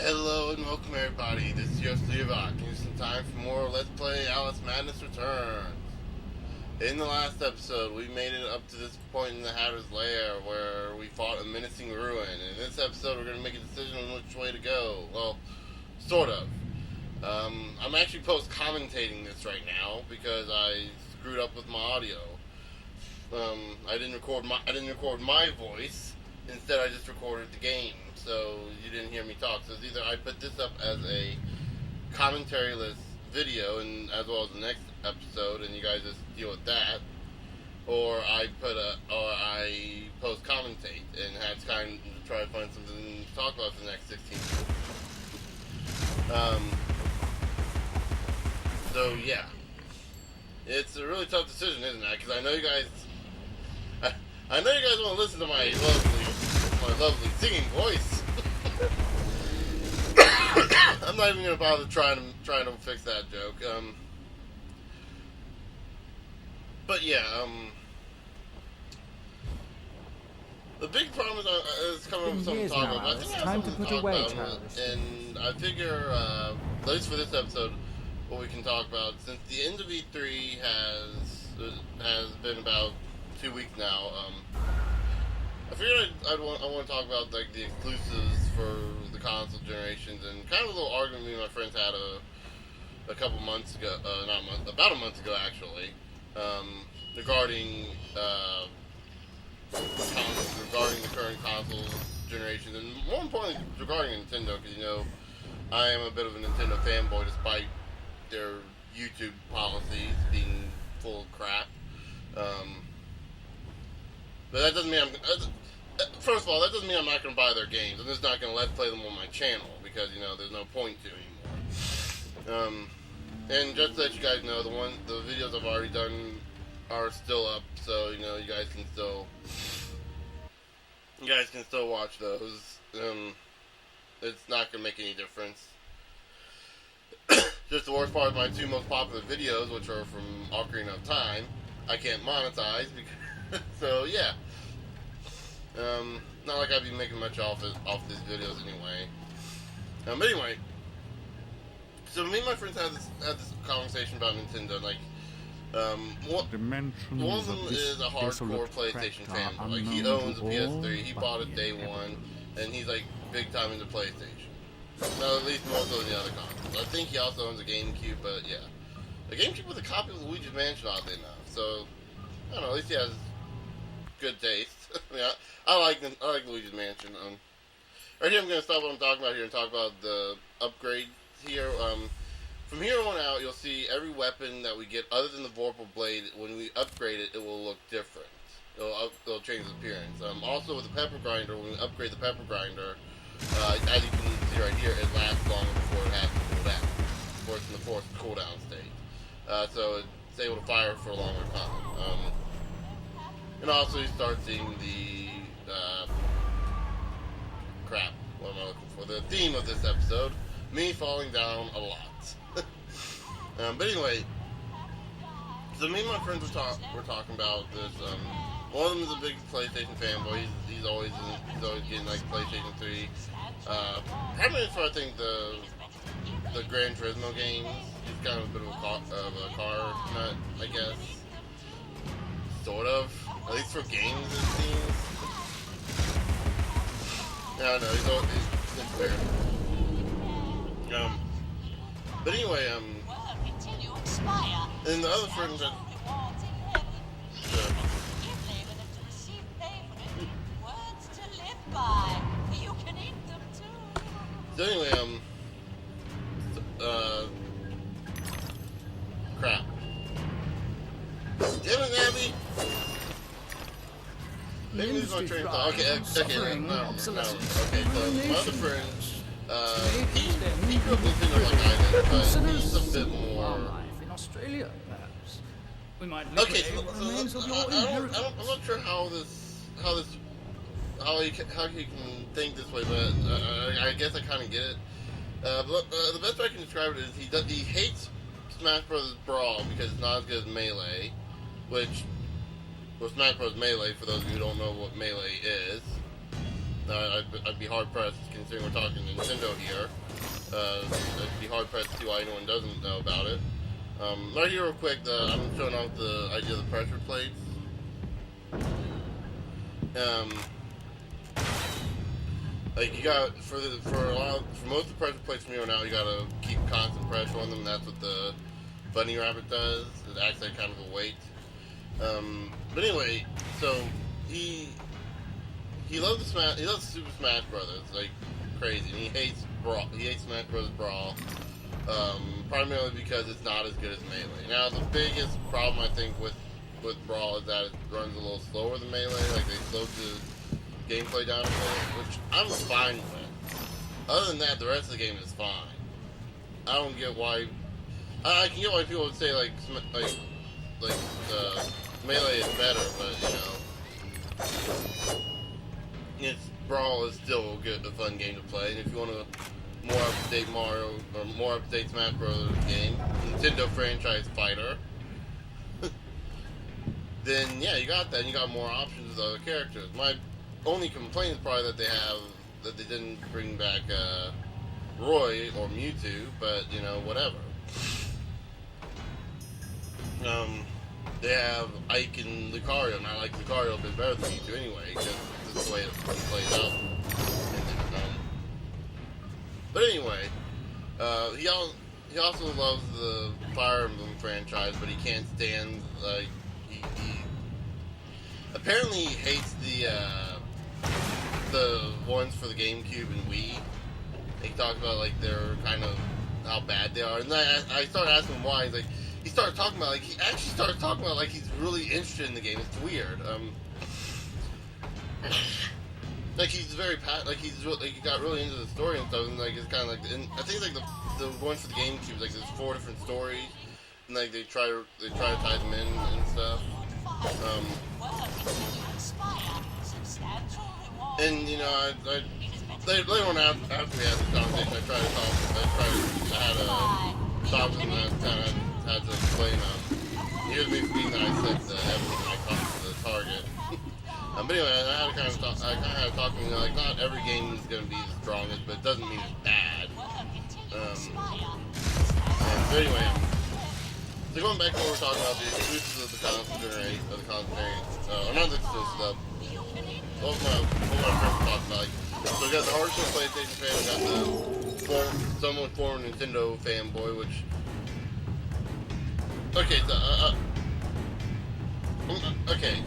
Hello and welcome everybody, this is your Slivak, and it's time for more Let's Play Alice Madness Returns. In the last episode, we made it up to this point in the Hatter's Lair where we fought a menacing ruin. In this episode, we're going to make a decision on which way to go. Well, sort of. I'm actually post-commentating this right now because I screwed up with my audio. I didn't record my voice. Instead, I just recorded the game, so you didn't hear me talk. So it's either I put this up as a commentary-less video, and as well as the next episode, and you guys just deal with that, or I post commentate and have time to try to find something to talk about for the next 16 minutes. So yeah, it's a really tough decision, isn't it? Because I know you guys want to listen to my lovely singing voice. I'm not even gonna bother trying to fix that joke. But yeah, the big problem is coming up with something to talk about. I think I have something to talk about, and I figure, at least for this episode, what we can talk about, since the end of E3 has been about 2 weeks now. I figured I want to talk about like the exclusives for the console generations, and kind of a little argument me and my friends had a couple months ago, about a month ago actually, regarding the current console generations, and more importantly regarding Nintendo, because I am a bit of a Nintendo fanboy despite their YouTube policies being full of crap. But that doesn't mean first of all, that doesn't mean I'm not going to buy their games. I'm just not going to let's play them on my channel because there's no point to anymore. And just to let you guys know, the videos I've already done are still up, so you guys can still watch those. It's not going to make any difference. Just the worst part of my two most popular videos, which are from Ocarina of Time, I can't monetize because. So yeah, not like I'd be making much off these videos anyway. But anyway, so me and my friends had this conversation about Nintendo. Like, one of them is a hardcore PlayStation fan. Like, he owns a PS3. He bought it day one, and he's like big time into PlayStation. No, at least more so than the other consoles. I think he also owns a GameCube, but yeah, a GameCube with a copy of Luigi's Mansion, oddly enough. So I don't know. At least he has good taste. I mean, I like Luigi's Mansion. Right here, I'm going to stop what I'm talking about here and talk about the upgrades here. From here on out, you'll see every weapon that we get, other than the Vorpal Blade, when we upgrade it, it will look different. It'll change its appearance. Also, with the Pepper Grinder, when we upgrade the Pepper Grinder, as you can see right here, it lasts longer before it has to cool down. Before it's in the forced cooldown state. So it's able to fire for a longer time. And also you start seeing the, what am I looking for? The theme of this episode, me falling down a lot. But anyway, so me and my friends were talking about this. One of them is a big PlayStation fanboy. He's always getting like PlayStation 3. Primarily for I think the Gran Turismo games. He's kind of a bit of a car nut, I guess. Sort of. At least for games, it seems. Yeah, I know, he's weird. But anyway, and the other friend that... So anyway, crap. Damn it, Abby! Maybe this is my train of thought. Okay, no. Okay, so my other friend, he grew up with Nintendo like I did, but he's a bit more... In Australia, perhaps. We might okay, so I'm not sure how he can think this way, but I guess I kind of get it. But the best way I can describe it is he hates Smash Bros. Brawl because it's not as good as Melee, which... Well, Smash Bros. Melee, for those of you who don't know what Melee is, I'd be hard pressed, considering we're talking Nintendo here. I'd be hard pressed to see why anyone doesn't know about it. Right here, real quick, I'm showing off the idea of the pressure plates. Like you got for most of the pressure plates from here on out, you gotta keep constant pressure on them. That's what the bunny rabbit does. It acts like kind of a weight. But anyway, so he loves Super Smash Brothers like crazy, and he hates Smash Brothers Brawl. Primarily because it's not as good as Melee. Now the biggest problem I think with Brawl is that it runs a little slower than Melee. Like they slowed the gameplay down a bit, which I'm fine with. Other than that, the rest of the game is fine. I don't get why. I can get why people would say like Melee is better, but Brawl is still a fun game to play. And if you want a more up-to-date Mario or more up-to-date Smash Bros. Game, Nintendo franchise fighter, then yeah, you got that. And you got more options with other characters. My only complaint is probably that they didn't bring back Roy or Mewtwo, but you know, whatever. They have Ike and Lucario, and I like Lucario a bit better than Mewtwo anyway, because that's the way it plays out. But anyway, he also loves the Fire Emblem franchise, but he can't stand he apparently hates the ones for the GameCube and Wii. He talks about like they're kind of how bad they are, and I started asking him why. He actually started talking about like he's really interested in the game. It's weird. Like he's very he got really into the story and stuff, and like it's kind of like, and I think like the ones for the GameCube, like there's 4 different stories, and like they try to tie them in and stuff. And you know, later on after we had this conversation, I had a talk with him, and I kind of had to explain. Here's me being nice at everything I caught to the target. But anyway, I kind of had to talk to him. You know, like not every game is going to be the strongest, but it doesn't mean it's bad. So anyway, so going back to what we're talking about, the exclusives of the console generation, not the exclusives, what my friends talked about. Like, so we got the hardcore PlayStation fan, we got the somewhat former Nintendo fanboy, which. Okay,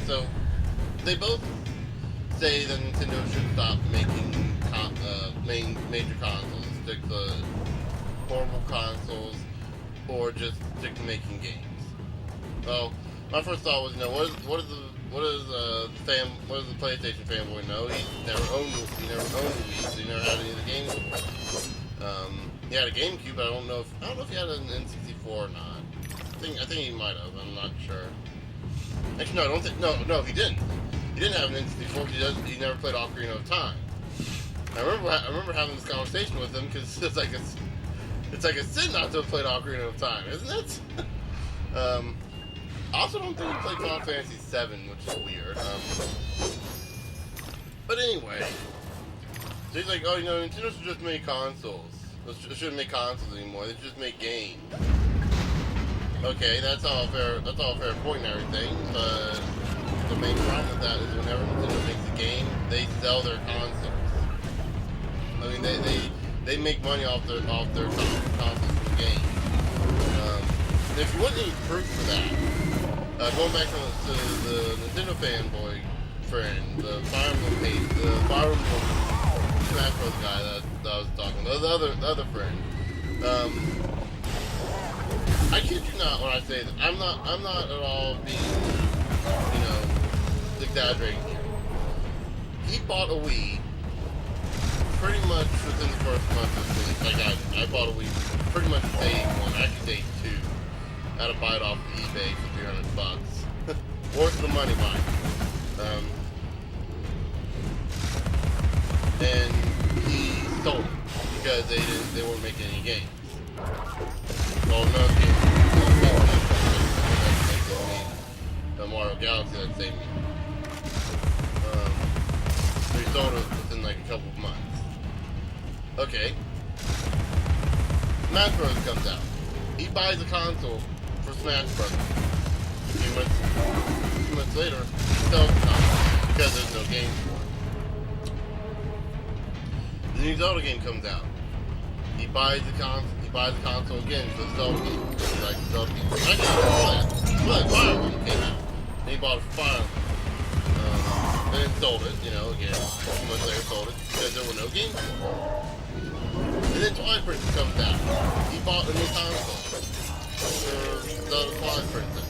so they both say that Nintendo should stop making major consoles, stick to portable consoles, or just stick to making games. Well, my first thought was, you know, what does the PlayStation fanboy know? He never owned the Wii, so he never had any of the games before. He had a GameCube, but I don't know if he had an N64 or not. I think he might have. I'm not sure. Actually, no, I don't think. No, he didn't. He didn't have an N64 because he never played Ocarina of Time. I remember having this conversation with him because it's like a sin not to have played Ocarina of Time, isn't it? I also don't think he played Final Fantasy VII, which is weird. But anyway, so he's like, oh, you know, Nintendo should just make consoles. They shouldn't make consoles anymore. They should just make games. Okay, that's all fair point and everything, but the main problem with that is whenever Nintendo makes a game, they sell their consoles. I mean, they make money off their consoles from the game. And if you want any proof for that, going back to the Nintendo fanboy friend, the Fire Emblem Smash Bros. Guy that I was talking about, the other friend. I kid you not when I say that. I'm not at all being, you know, exaggerating here. He bought a Wii pretty much within the first month of release. Like I bought a Wii pretty much day 1, actually day 2. I had to buy it off of eBay for $300. Worth the money, mind. And he sold it because they weren't making any games. Well, no games. The Mario Galaxy that saved me. So he sold it within like a couple of months. Okay. Smash Bros. Comes out. He buys a console for Smash Bros. A few months later, he sells the console because there's no game for it. The new Zelda game comes out. He buys the console again for the Zelda game. He likes the Zelda game. I didn't know that. Well, Fire Emblem came out. And he bought it for Fire Emblem. And then sold it, again. A few months later sold it because there were no games for it. And then Twilight Princess comes out. He bought a new console for the Twilight Princess.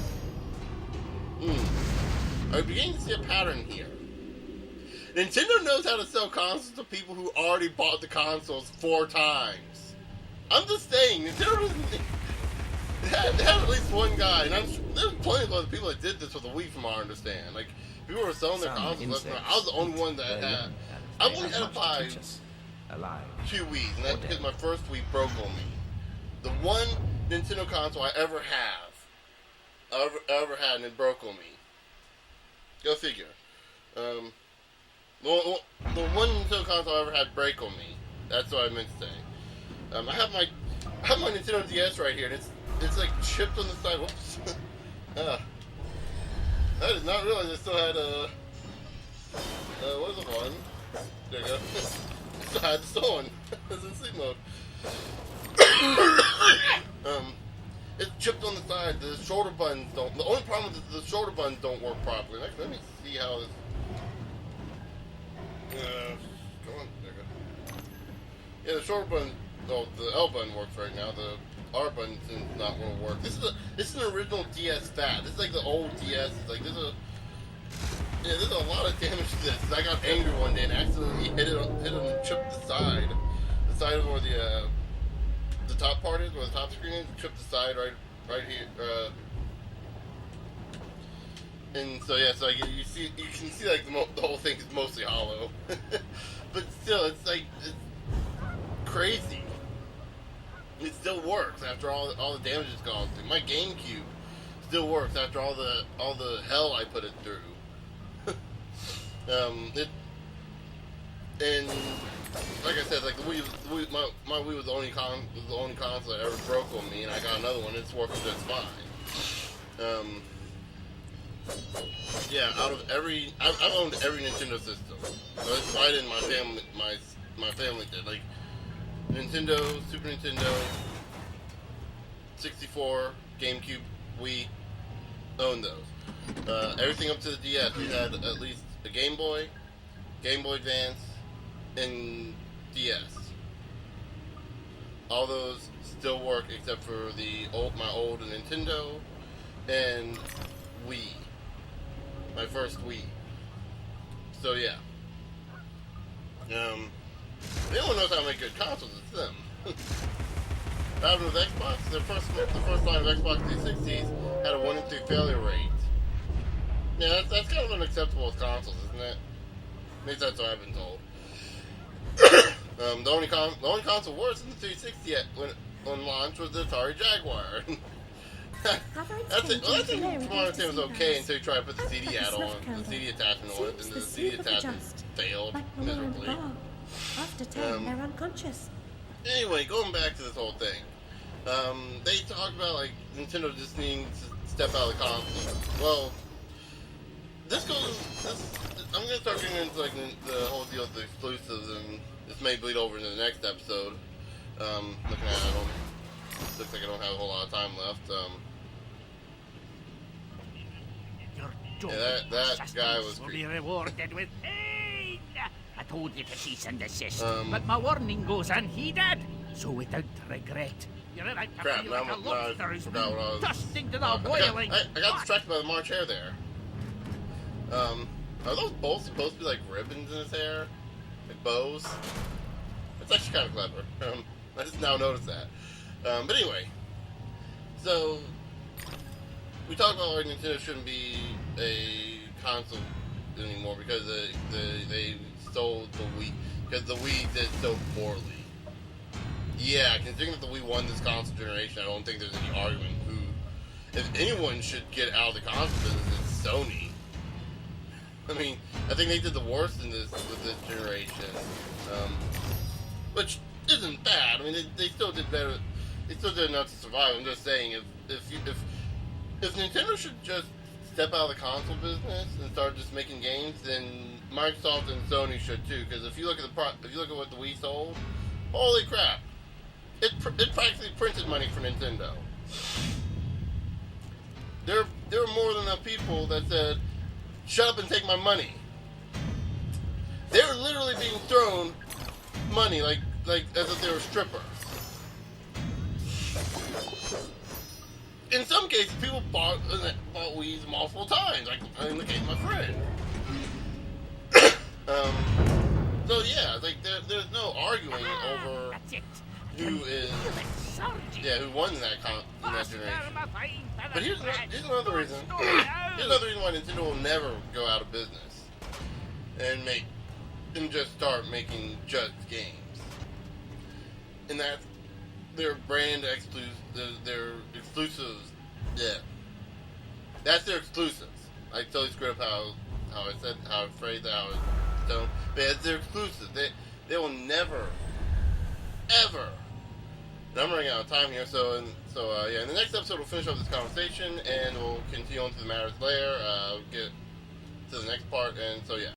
I'm beginning to see a pattern here. Nintendo knows how to sell consoles to people who already bought the consoles 4 times. I'm just saying, Nintendo doesn't... They had at least one guy, and there's plenty of other people that did this with the Wii from what I understand. Like, people were selling their consoles left and right. I was the only one that had... I've only had to buy 2 Wiis, and that's because my first Wii broke on me. The one Nintendo console I ever had, and it broke on me. Go figure. The one Nintendo console I ever had break on me. That's what I meant to say. I have my Nintendo DS right here, and it's like chipped on the side. Whoops. I did not realize I still had what is the one? There you go. I still had the stone. It's in sleep mode. It's chipped on the side. The shoulder buttons don't. The only problem is the shoulder buttons don't work properly. Let me see how this. Come on, there you go. Yeah, the shoulder button. No, the L button works right now. The R button is not going to work. This is an original DS fat. This is like the old DS. It's like there's a lot of damage to this. I got angry one day and accidentally hit it and chipped the side of where the top part is, where the top screen is. Chipped the side right here. And so yeah, so like you can see like the whole thing is mostly hollow, but still it's crazy. It still works after all the damage it's gone through. My GameCube still works after all the hell I put it through. And like I said, like the Wii, my Wii was the only console that ever broke on me, and I got another one. It's working just fine. Yeah, out of I've owned every Nintendo system. That's why didn't my family did, like Nintendo, Super Nintendo, 64, GameCube, Wii, owned those. Everything up to the DS, we had at least a Game Boy Advance, and DS. All those still work except for my old Nintendo and Wii. My first Wii. So yeah. Anyone knows how to make good consoles, it's them. What happened with Xbox? The first line of Xbox 360s had a 1 in 3 failure rate. Yeah, that's kind of unacceptable with consoles, isn't it? At least that's what I've been told. The only console worse than the 360 when launch was the Atari Jaguar. That's it. Well, that thing from what I understand was okay until you try to put the CD the CD attachment on it, and the CD attachment failed miserably. After 10, they're unconscious. Anyway, going back to this whole thing, they talk about like Nintendo just needing to step out of the console. Well, I'm gonna start getting into like the whole deal with the exclusives, and this may bleed over into the next episode. Looking at it, looks like I don't have a whole lot of time left. Yeah, that guy was will be rewarded with pain. I told you to cease and desist, but my warning goes unheeded. So without regret, you're about to crap, feel like a lobster is dusting to the I boiling. I got distracted by the March hair there. Are those both supposed to be like ribbons in his hair? Like bows? That's actually kind of clever. I just now noticed that. But anyway, so we talked about why Nintendo shouldn't be a console anymore because they stole the Wii, because the Wii did so poorly. Yeah, considering that the Wii won this console generation, I don't think there's any argument if anyone should get out of the console business, it's Sony. I mean, I think they did the worst in this with this generation, which isn't bad. I mean, they still did better. They still did enough to survive. I'm just saying, if Nintendo should just step out of the console business and start just making games, then Microsoft and Sony should too. Because if you look at what the Wii sold, holy crap, it practically printed money for Nintendo. There were more than enough people that said, "Shut up and take my money." They were literally being thrown money like as if they were strippers. In some cases, people bought Wii's multiple times, like in the case of my friend. So yeah, like there's no arguing over who won that generation. But here's another reason. Here's another reason why Nintendo will never go out of business and just start making just games. And that's their brand their exclusives. Yeah, that's their exclusives. I totally screwed up how I phrased that. But it's their exclusives. They will never, ever. And I'm running out of time here, so in the next episode we'll finish up this conversation and we'll continue on to the Matters Lair. Get to the next part, and so yeah.